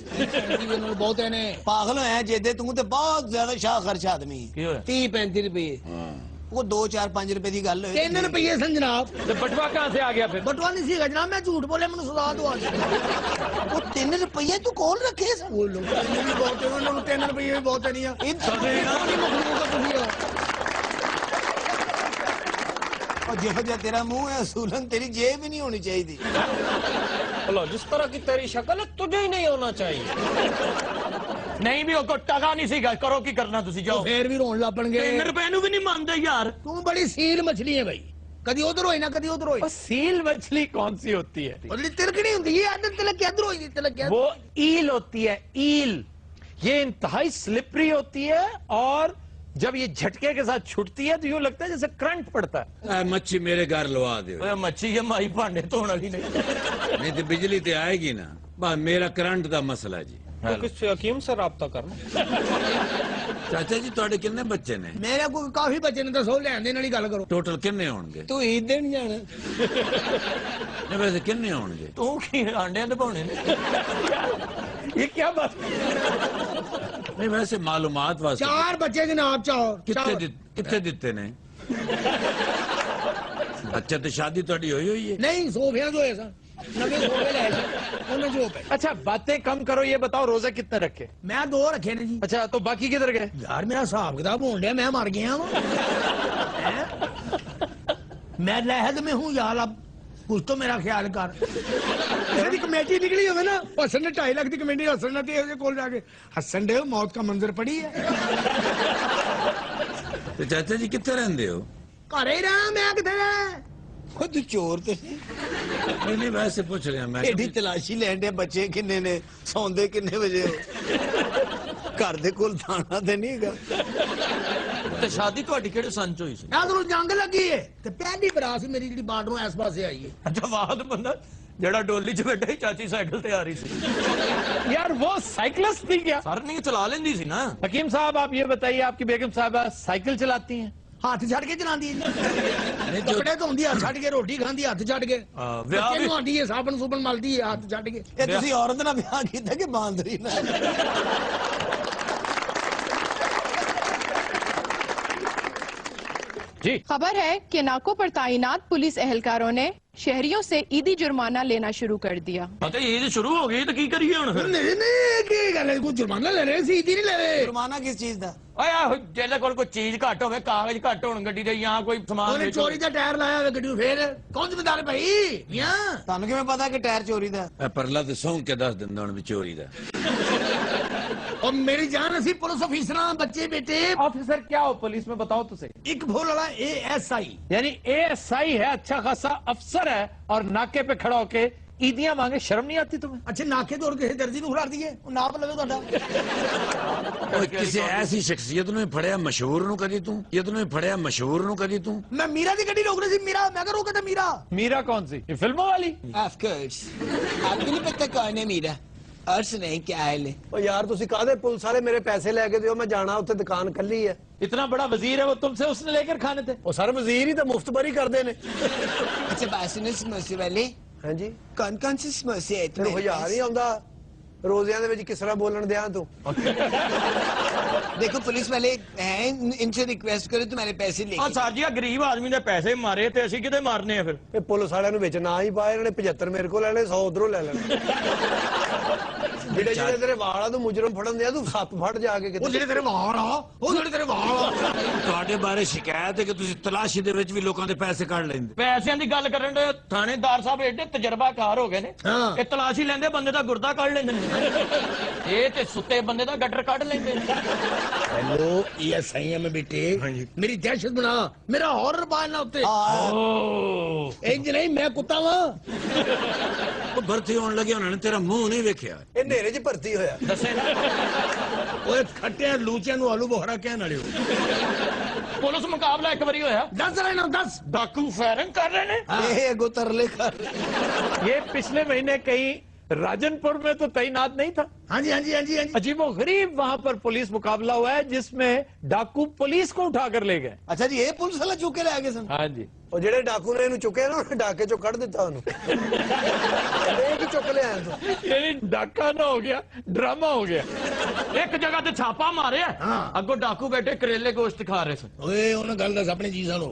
बहुत है ने पागल होया जेदे तू ते बहुत ज्यादा शाह खर्च आदमी। ਕੀ ਹੋਇਆ? 30-35 रुपए वो 2-4-5 रुपए की गल होई। 3 रुपये सन जनाब। तो बटवा कहाँ से आ गया फिर? बटवा नहीं सी जनाब, मैं झूठ बोले मैंने सजा दो। वो 3 रुपये तू कौन रखे सन? वो लोग भी बहुत है, उन्होंने 3 रुपये भी बहुत नहीं है। और जो जा तेरा मुंह है असूलन तेरी जेब ही नहीं होनी चाहिए। जिस तरह की तेरी शक्ल है तुझे ही नहीं होना चाहिए। ਨਹੀਂ ਵੀ ਉਹ ਟਕਾ ਨਹੀਂ ਸੀਗਾ ਕਰੋ ਕੀ ਕਰਨਾ ਤੁਸੀਂ ਜਾਓ ਫੇਰ ਵੀ ਰੋਣ ਲੱਪਣਗੇ 3 ਰੁਪਏ ਨੂੰ ਵੀ ਨਹੀਂ ਮੰਨਦੇ ਯਾਰ ਤੂੰ ਬੜੀ ਸੀਲ ਮਛਲੀ ਹੈ ਭਾਈ ਕਦੀ ਉਧਰ ਹੋਈ ਨਾ ਕਦੀ ਉਧਰ ਹੋਈ वो सील मछली कौन सी होती है? ਉਹਦੀ ਤਿਲਕਣੀ ਹੁੰਦੀ ਹੈ ਅੱਧ ਤਿਲਕ ਕੇ ਉਧਰ ਹੋਈ ਤਿਲਕ ਕੇ वो ईल होती है, ईल। ये इंतहाई स्लिपरी होती है और जब ये झटके के साथ छूटती है तो यूं लगता है जैसे करंट पड़ता है। मच्छी मेरे घर लवा दे ਓਏ ਮੱਛੀ ਇਹ ਮਾਈ ਭਾਂਡੇ ਧੋਣ ਵਾਲੀ ਨਹੀਂ नहीं तो बिजली तो आएगी ना बस मेरा करंट का मसला जी तो किसी हकीम से रब्ता करना। चाचा जी ਤੁਹਾਡੇ ਕਿੰਨੇ ਬੱਚੇ ਨੇ ਮੇਰੇ ਕੋਲ ਕਾਫੀ ਬੱਚੇ ਨੇ ਦੱਸੋ ਲੈਣ ਦੇ ਨਾਲ ਹੀ ਗੱਲ ਕਰੋ ਟੋਟਲ ਕਿੰਨੇ ਹੋਣਗੇ ਤੂੰ ਈਦ ਦੇਣ ਜਾਣਾ ਨਹੀਂ ਵੈਸੇ ਕਿੰਨੇ ਹੋਣਗੇ ਤੂੰ ਕੀ ਆਂਡਿਆਂ ਦੇ ਪਾਉਣੇ ਨੇ ये क्या बात? ਨਹੀਂ ਵੈਸੇ ਮਾਲੂਮਾਤ ਵਾਸਤੇ 4 ਬੱਚੇ ਜਨਾਬ ਚਾਹੋ ਕਿੱਥੇ ਦਿੱਤੇ ਨੇ ਅੱਛਾ ਤੇ ਸ਼ਾਦੀ ਤੁਹਾਡੀ ਹੋਈ ਹੈ ਨਹੀਂ ਸੋਫਿਆਂ ਤੋਂ ਹੋਏ ਸਨ ਨਵੇਂ ਸੋਫੇ ਲੈ ਲਏ ਉਹਨਾਂ ਜੋ ਪਏ अच्छा बातें कम करो, ये बताओ रोजे कितने रखे? ਮੈਂ 2 ਰੱਖੇ ਨੇ ਜੀ अच्छा तो बाकी किधर गए? ਯਾਰ ਮੇਰਾ ਹਿਸਾਬ ਕਿਤਾਬ ਹੋਣ ਡਿਆ ਮੈਂ ਮਰ ਗਿਆ ਵਾਂ ਮੈਂ ਲਹਿਦ में हूं यार अब कुछ तो मेरा ख्याल कर ਜਿਹੜੀ ਕਮੇਟੀ ਨਿਕਲੀ ਹੋਵੇ ਨਾ ਹਸਨ ਨੇ 2.5 ਲੱਖ ਦੀ ਕਮੇਟੀ ਹਸਨ ਨੇ ਤੇ ਇਹਦੇ ਕੋਲ ਜਾ ਕੇ ਹਸਨ ਦੇ ਮੌਤ ਦਾ ਮੰਜ਼ਰ ਪੜੀ ਹੈ ਤੇ ਚਾਚਾ ਜੀ ਕਿੱਥੇ ਰਹਿੰਦੇ ਹੋ ਘਰੇ ਹੀ ਰਹਿਣਾ ਮੈਂ ਕਿੱਥੇ ਰਹਿਣਾ ਖੁਦ ਚੋਰ ਤੇ ਨਹੀਂ ਨਹੀਂ ਵੈਸੇ ਪੁੱਛ ਰਿਹਾ ਮੈਂ ਐਡੀ ਤਲਾਸ਼ੀ ਲੈਣ ਦੇ ਬੱਚੇ ਕਿੰਨੇ ਨੇ ਸੌਂਦੇ ਕਿੰਨੇ ਵਜੇ ਹੋ ਘਰ ਦੇ ਕੋਲ ਦਾਣਾ ਤੇ ਨਹੀਂ ਹੈਗਾ ਤੇ ਸ਼ਾਦੀ ਤੁਹਾਡੀ ਕਿਹੜੇ ਸੰਨ ਚ ਹੋਈ ਸੀ ਆਦਰੋਂ ਜੰਗ ਲੱਗੀ ਏ ਤੇ ਪਹਿਲੀ ਬਰਾਤ ਸੀ ਮੇਰੀ ਜਿਹੜੀ ਬਾਰਡਰੋਂ ਇਸ ਪਾਸੇ ਆਈ ਏ ਜਵਾਦ ਬੰਦਾ ਜਿਹੜਾ ਡੋਲੀ 'ਚ ਬੈਠਾ ਸੀ ਚਾਚੀ ਸਾਈਕਲ ਤੇ ਆ ਰਹੀ ਸੀ यार वो साइकिलिस्ट थी क्या? ਸਰ ਨਹੀਂ ਚਲਾ ਲੈਂਦੀ ਸੀ ਨਾ हकीम साहब आप ये बताइए, आपकी बेगम साहबा साइकिल चलाती हैं? ਹੱਥ ਛੱਡ ਕੇ ਚਲਾਉਂਦੀ ਏ ਕੱਪੜੇ ਧੋਂਦੀ ਹੱਥ ਛੱਡ ਕੇ ਰੋਟੀ ਖਾਂਦੀ ਹੱਥ ਛੱਡ ਕੇ ਵਿਆਹ ਬੱਚੇ ਵੀ ਨੂੰ ਆਂਦੀ ਏ ਸਾਬਣ ਸੁਬਣ ਮਲਦੀ ਏ ਹੱਥ ਛੱਡ ਕੇ ਇਹ ਤੁਸੀਂ ਔਰਤ ਨਾਲ ਵਿਆਹ ਕੀਤਾ ਕਿ ਬਾਂਦਰੀ ਨਾਲ जी खबर है कि नाकों पर तैनात पुलिस एहलकारों ने शहरियों से ईदी जुर्माना लेना शुरू कर दिया। ਅਤੇ ਈਦ ਸ਼ੁਰੂ ਹੋ ਗਈ ਤੇ ਕੀ ਕਰੀਏ ਹੁਣ ਫਿਰ ਨਹੀਂ ਨਹੀਂ ਕੀ ਗੱਲ ਹੈ ਕੋਈ ਜੁਰਮਾਨਾ ਲੈ ਰਹੇ ਸੀ ਨਹੀਂ ਲੈ ਰਹੇ ਜੁਰਮਾਨਾ ਕਿਸ ਚੀਜ਼ ਦਾ ਓਏ ਆਹੋ ਜਿਹਦੇ ਕੋਲ ਕੋਈ ਚੀਜ਼ ਘੱਟ ਹੋਵੇ ਕਾਗਜ਼ ਘੱਟ ਹੋਣ ਗੱਡੀ ਦੇ ਜਾਂ ਕੋਈ ਸਮਾਨ ਉਹਨੇ ਵੇਚੋ। ਚੋਰੀ ਦਾ ਟਾਇਰ ਲਾਇਆ ਹੋਵੇ ਗੱਡੀ ਨੂੰ ਫੇਰ ਕੌਣ ਜ਼ਿੰਮੇਦਾਰ ਹੈ ਭਾਈ ਮੀਆਂ ਤੁਹਾਨੂੰ ਕਿਵੇਂ ਪਤਾ ਕਿ ਟਾਇਰ ਚੋਰੀ ਦਾ ਇਹ ਪਰਲਾ ਤੇ ਸੌਂ ਕੇ ਦੱਸ ਦਿੰਦਾ ਹੁਣ ਵੀ ਚੋਰੀ ਦਾ और मेरी जान ਅਸੀਂ ਪੁਲਿਸ ਅਫੀਸਰਾਂ ਬੱਚੇ ਬੇਟੇ ऑफिसर क्या हो पुलिस में, बताओ तो सही। ਇੱਕ ਫੁੱਲ ਵਾਲਾ ASI यानी ASI है, अच्छा खासा अफसर है और नाके पे खड़ा होके ईदियां मांगे, शर्म नहीं आती तुम्हें? ਅੱਛਾ ਨਾਕੇ ਤੋਂ ਕਿਸੇ ਦਰਜੀ ਨੂੰ ਖਿਲਾਰ ਦਈਏ ਉਹ ਨਾਪ ਲਵੇ ਤੁਹਾਡਾ ਓਏ ਕਿਸੇ ਐਸੀ ਸ਼ਖਸੀਅਤ ਨੂੰ ਹੀ ਫੜਿਆ ਮਸ਼ਹੂਰ ਨੂੰ ਕਦੀ ਤੂੰ ਯਦ ਨੂੰ ਹੀ ਫੜਿਆ ਮਸ਼ਹੂਰ ਨੂੰ ਕਦੀ ਤੂੰ ਮੈਂ ਮੀਰਾ ਦੀ ਗੱਡੀ ਰੋਕ ਰਹੀ ਸੀ ਮੀਰਾ ਮੈਂ ਕਿਹਾ ਰੋਕੇ ਤੇ ਮੀਰਾ मीरा कौन सी? ये फिल्मों वाली? ऑफ कोर्स आपको नहीं पता कौन है मीरा अर्श नहीं क्या है ਉਹ ਯਾਰ ਤੁਸੀਂ ਕਾਹਦੇ ਪੁਲਿਸ ਵਾਲੇ ਮੇਰੇ ਪੈਸੇ ਲੈ ਕੇ ਦਿਓ ਮੈਂ ਜਾਣਾ ਉੱਥੇ ਦੁਕਾਨ ਕੱਲੀ ਹੈ इतना बड़ा वजीर है वो, तुमसे उसने लेकर खाने थे। ਉਹ ਸਰ ਵਜ਼ੀਰ ਹੀ ਤਾਂ ਮੁਫਤ ਬਰੀ ਕਰਦੇ ਨੇ अच्छा बात सुनो समोसे वाले ਹਾਂਜੀ कौन कौन से समोसे है ਤੈਨੂੰ तुम्हारे ਹਜ਼ਾਰ पास? ਹੀ ਆਉਂਦਾ ਰੋਜ਼ਿਆਂ ਦੇ ਵਿੱਚ ਕਿਸ ਤਰ੍ਹਾਂ ਬੋਲਣ ਦਿਆਂ ਤੂੰ देखो पुलिस वाले हैं इनसे रिक्वेस्ट करो तुम्हारे पैसे ਆ लेके ਸਰ ਜੀ ਆ ਗਰੀਬ ਆਦਮੀ ਨੇ ਪੈਸੇ ਮਾਰੇ ਤੇ ਅਸੀਂ ਕਿਤੇ ਮਾਰਨੇ ਆ ਫਿਰ ਇਹ ਪੁਲਿਸ ਵਾਲਿਆਂ ਨੂੰ ਵਿੱਚ ਨਾ ਹੀ ਪਾਏ ਇਹਨਾਂ ਨੇ 75 ਮੇਰੇ ਕੋਲ ਲੈਣੇ 100 ਉਧਰੋਂ ਲੈ ਲੈਣੇ ਜਿਹੜੇ ਜਿਹੜੇ ਤੇਰੇ ਵਾਲਾਂ ਨੂੰ ਮੁਜਰਮ ਫੜਨ ਦਿਆ ਤੂੰ ਸੱਪ ਫੜ ਜਾ ਕੇ ਉਹ ਕਿਤੇ ਜਿਹੜੇ ਤੇਰੇ ਵਾਲ ਆ ਉਹ ਜਿਹੜੇ ਤੇਰੇ ਵਾਲ ਆ ਤੁਹਾਡੇ ਬਾਰੇ ਸ਼ਿਕਾਇਤ ਹੈ ਕਿ ਤੁਸੀਂ ਤਲਾਸ਼ੀ ਦੇ ਵਿੱਚ ਵੀ ਲੋਕਾਂ ਦੇ ਪੈਸੇ ਕੱਢ ਲੈਂਦੇ ਪੈਸਿਆਂ ਦੀ ਗੱਲ ਕਰਨ ਦੇ ਥਾਣੇਦਾਰ ਸਾਹਿਬ ਐਡੇ ਤਜਰਬਾਕਾਰ ਹੋ ਗਏ ਨੇ ਹਾਂ। ਇਹ ਤਲਾਸ਼ੀ ਲੈਂਦੇ ਬੰਦੇ ਦਾ ਗੁਰਦਾ ਕੱਢ ਲੈਂਦੇ ਨੇ ਇਹ ਤੇ ਸੁੱਤੇ ਬੰਦੇ ਦਾ ਗਟਰ ਕੱਢ ਲੈਂਦੇ ਨੇ हेलो ASI है मैं बेटे मेरी दहशत बना मेरा हॉरर पालना उत्ते इंज नहीं मैं कुत्ता वा ਉਹ ਭਰਤੀ ਹੋਣ ਲੱਗੇ ਉਹਨਾਂ ਨੇ ਤੇਰਾ ਮੂੰਹ ਨਹੀਂ ਵੇਖਿਆ ਇਹ ਹਨੇਰੇ 'ਚ ਭਰਤੀ ਹੋਇਆ ਦੱਸੇ ਨਾ ओए खट्टे लूचिया नु आलू बुखारा कहन वाले हो ਪੁਲਿਸ ਮੁਕਾਬਲਾ ਇੱਕ ਵਾਰੀ ਹੋਇਆ 10 रहे ना 10 ਡਾਕੂ ਫਾਇਰਿੰਗ ਕਰ ਰਹੇ ਨੇ ਇਹ ਅੱਗੋਂ ਤਰਲੇ ਕਰ ये पिछले महीने कहीं राजनपुर में तो तैनात नहीं था? हाँ जी हाँ जी हाँ जी हाँ जी अजीबो गरीब वहां पर पुलिस मुकाबला हुआ है जिसमें डाकू पुलिस को उठाकर ले गए। ਅੱਛਾ ਜੀ ਇਹ ਪੁਲਿਸ ਵਾਲਾ ਚੁੱਕ ਕੇ ਲੈ ਗਏ ਸਨ हाँ जी। ਉਹ ਜਿਹੜੇ ਡਾਕੂ ਨੇ ਇਹਨੂੰ ਚੁੱਕਿਆ ਨਾ ਉਹਨੇ ਡਾਕੇ ਚੋਂ ਕੱਢ ਦਿੱਤਾ ਉਹਨੂੰ ਇਹ ਕੀ ਚੁੱਕ ਲਿਆ ਤੂੰ यानी डाका ना हो गया, ड्रामा हो गया। ਇੱਕ ਜਗ੍ਹਾ ਤੇ ਛਾਪਾ ਮਾਰਿਆ ਅੱਗੋਂ ਡਾਕੂ ਬੈਠੇ ਕਰੇਲੇ ਗੋਸ਼ਤ ਖਾ ਰਹੇ ਸਨ ओए उन्हें गल दस अपने जी सन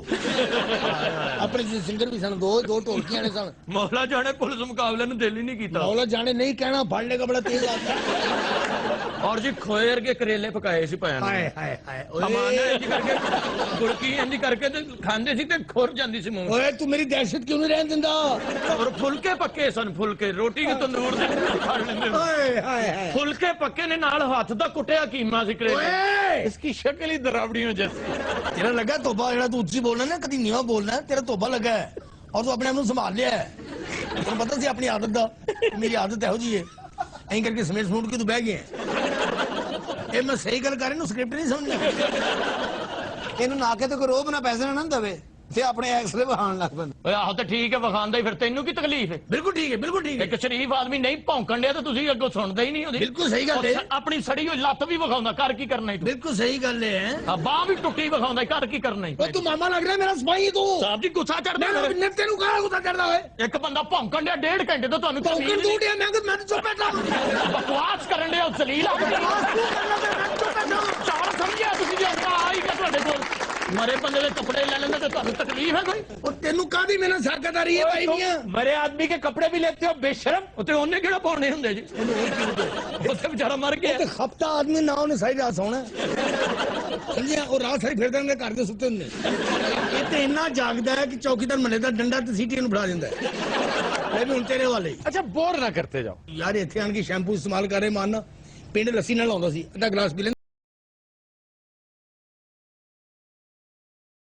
अपने जी सिंगर भी सन दो ढोलकियां ने सन ਮੌਲਾ ਜਾਣੇ ਪੁਲਿਸ ਮੁਕਾਬਲੇ ਨੂੰ ਦਿਲ ਹੀ ਨਹੀਂ ਕੀਤਾ मौला जाने नहीं कहना फड़ लेगा बड़ा तेज आता ਔਰ ਜੀ ਖੋਏ ਵਰਗੇ ਕਰੇਲੇ ਪਕਾਏ ਸੀ ਭੈਣ ਹਾਏ ਨੇ ਹਾਏ ਹਾਏ ਹਮਾਨਾ ਓਏ ਇੰਜ ਕਰਕੇ ਗੁੜਕੀ ਇੰਜ ਕਰਕੇ ਤੇ ਖਾਂਦੇ ਸੀ ਤੇ ਖੁਰ ਜਾਂਦੀ ਸੀ ਮੂੰਹ ਓਏ ਤੂੰ ਮੇਰੀ ਦਹਿਸ਼ਤ ਕਿਉਂ ਨਹੀਂ ਰਹਿਣ ਦਿੰਦਾ ਔਰ ਫੁਲਕੇ ਪੱਕੇ ਸਨ ਫੁਲਕੇ ਰੋਟੀ ਵੀ ਤੰਦੂਰ ਦੇ ਖਾ ਲੈਂਦੇ ਓਏ ਹਾਏ ਹਾਏ ਫੁਲਕੇ ਪੱਕੇ ਨੇ ਨਾਲ ਹੱਥ ਦਾ ਕੁੱਟਿਆ ਕੀਮਾ ਸੀ ਕਰੇਲੇ ਓਏ इसकी शक्ल ही दरावड़ियों जैसी। तेरा लगा तोबा जेड़ा तू ਉੱਚੀ ਬੋਲਣਾ ਨਾ ਕਦੀ ਨੀਵਾ ਬੋਲਣਾ ਤੇਰਾ ਤੋਬਾ ਲੱਗਾ ਹੈ ਔਰ ਤੂੰ ਆਪਣੇ ਆਪ ਨੂੰ ਸੰਭਾਲ ਲਿਆ ਹੈ ਤੈਨੂੰ ਪਤਾ ਸੀ ਆਪਣੀ ਆਦਤ ਦਾ ਮੇਰੀ ਆਦਤ ਇਹੋ ਜੀ ਹੈ ਐਂ ਕਰਕੇ ਸਮੇਟ ਸਮੂਟ ਕੇ ਤੂੰ ਬਹਿ ਗਿਆ ਇਹ ਮੈਂ ਸਹੀ ਗੱਲ ਕਰ ਰਿਹਾ ਨੂੰ ਸਕ੍ਰਿਪਟ ਨਹੀਂ ਸਮਝਣਾ ਇਹਨੂੰ ਨਾ ਕੇ ਤੇ ਕੋਈ ਰੋਬ ਨਾ ਪੈਸੇ ਨਾ ਦਵੇ ਤੇ ਆਪਣੇ ਐਕਸਰੇ ਵਹਾਣ ਲੱਗ ਪੈਂਦਾ ਓਏ ਆਹੋ ਤੇ ਠੀਕ ਹੈ ਵਿਖਾਉਂਦਾ ਹੀ ਫਿਰ ਤੈਨੂੰ ਕੀ ਤਕਲੀਫ ਹੈ ਬਿਲਕੁਲ ਠੀਕ ਹੈ ਬਿਲਕੁਲ ਠੀਕ ਹੈ ਇੱਕ ਸ਼ਰੀਫ ਆਦਮੀ ਨਹੀਂ ਭੌਂਕਣ ਡਿਆ ਤੇ ਤੁਸੀਂ ਅੱਗੋਂ ਸੁਣਦੇ ਹੀ ਨਹੀਂ ਉਹਦੀ ਬਿਲਕੁਲ ਸਹੀ ਗੱਲ ਹੈ ਆਪਣੀ ਸੜੀ ਹੋਈ ਲੱਤ ਵੀ ਵਿਖਾਉਂਦਾ ਕਰ ਕੀ ਕਰਨਾ ਹੀ ਤੂੰ ਬਿਲਕੁਲ ਸਹੀ ਗੱਲ ਹੈ ਆ ਬਾਹ ਵੀ ਟੁੱਟੀ ਵਿਖਾਉਂਦਾ ਕਰ ਕੀ ਕਰਨਾ ਹੀ ਓ ਤੂੰ ਮਾਮਾ ਲੱਗ ਰਿਹਾ ਮੇਰਾ ਸਪਾਈ ਤੂੰ ਸਾਹਿਬ ਜੀ ਗੁੱਸਾ ਚੜਦਾ ਮੈਂ ਕਿੰਨੇ ਤੈਨੂੰ ਕਹਾਂ ਗੁੱਸਾ ਚੜਦਾ ਓਏ ਇੱਕ ਬੰਦਾ ਭੌਂਕਣ ਡਿਆ 1.5 ਘੰਟੇ ਤੋਂ ਤੁਹਾਨੂੰ ਭੌਂਕਣ ਤਮੀਜ਼ ਤੂੰ ਨਹੀਂ ਡਿਆ ਮੈਂ ਤਾਂ ਚੁੱਪ ਬੈਠਾ ਬਕਵਾਸ ਕਰਨ ਡਿਆ ਜ਼ਲੀਲ ਆ ਚਾਰ ਸਮਝਿਆ ਤੁਸੀਂ ਜੇ ਅੰਦਰ ਆ ਹੀ ਗਿਆ ਤੁਹਾਡੇ ਕੋਲ ਮਰੇ ਬੰਦੇ ਦੇ ਕੱਪੜੇ ਲੈ ਲੈਂਦੇ ਤੇ ਤੁਹਾਨੂੰ ਤਕਲੀਫ ਹੈ ਕੋਈ ਉਹ ਤੈਨੂੰ ਕਾਦੀ ਮੈਨੂੰ ਸਾਕਤ ਆ ਰਹੀ ਹੈ ਭਾਈ ਮੀਆਂ मरे आदमी के कपड़े भी लेते हो बेशरम। ਉੱਤੇ ਉਹਨੇ ਕਿਹੜਾ ਪਾਉਣੇ ਹੁੰਦੇ ਜੀ ਉੱਥੇ ਵਿਚਾਰਾ ਮਰ ਗਿਆ ਤੇ ਖਪਤਾ ਆਦਮੀ ਨਾ ਉਹਨੇ ਸਾਰੀ ਰਾਤ ਸੌਣਾ ਸਮਝਿਆ ਉਹ ਰਾਤ ਸਾਰੀ ਫਿਰਦੇ ਨੇ ਘਰ ਦੇ ਸੁੱਤੇ ਹੁੰਦੇ ਇਹ ਤੇ ਇੰਨਾ ਜਾਗਦਾ ਹੈ ਕਿ ਚੌਕੀਦਾਰ ਮਹੱਲੇ ਦਾ ਡੰਡਾ ਤੇ ਸੀਟੀ ਨੂੰ ਫੜਾ ਦਿੰਦਾ ਹੈ ਮੈਂ ਵੀ ਹੁਣ ਤੇਰੇ ਵਾਲੇ अच्छा बोर ना करते जाओ। ਯਾਰ ਇੱਥੇ ਆਣ ਕੇ ਸ਼ੈਂਪੂ ਇਸਤੇਮਾਲ ਕਰ ਰਹੇ ਮਾਨ ਪਿੰਡ ਲੱਸੀ ਨਾਲ ਆਉਂਦਾ ਸੀ ਅੱਧਾ ਗਲਾਸ ਪੀ ਲੈਂਦਾ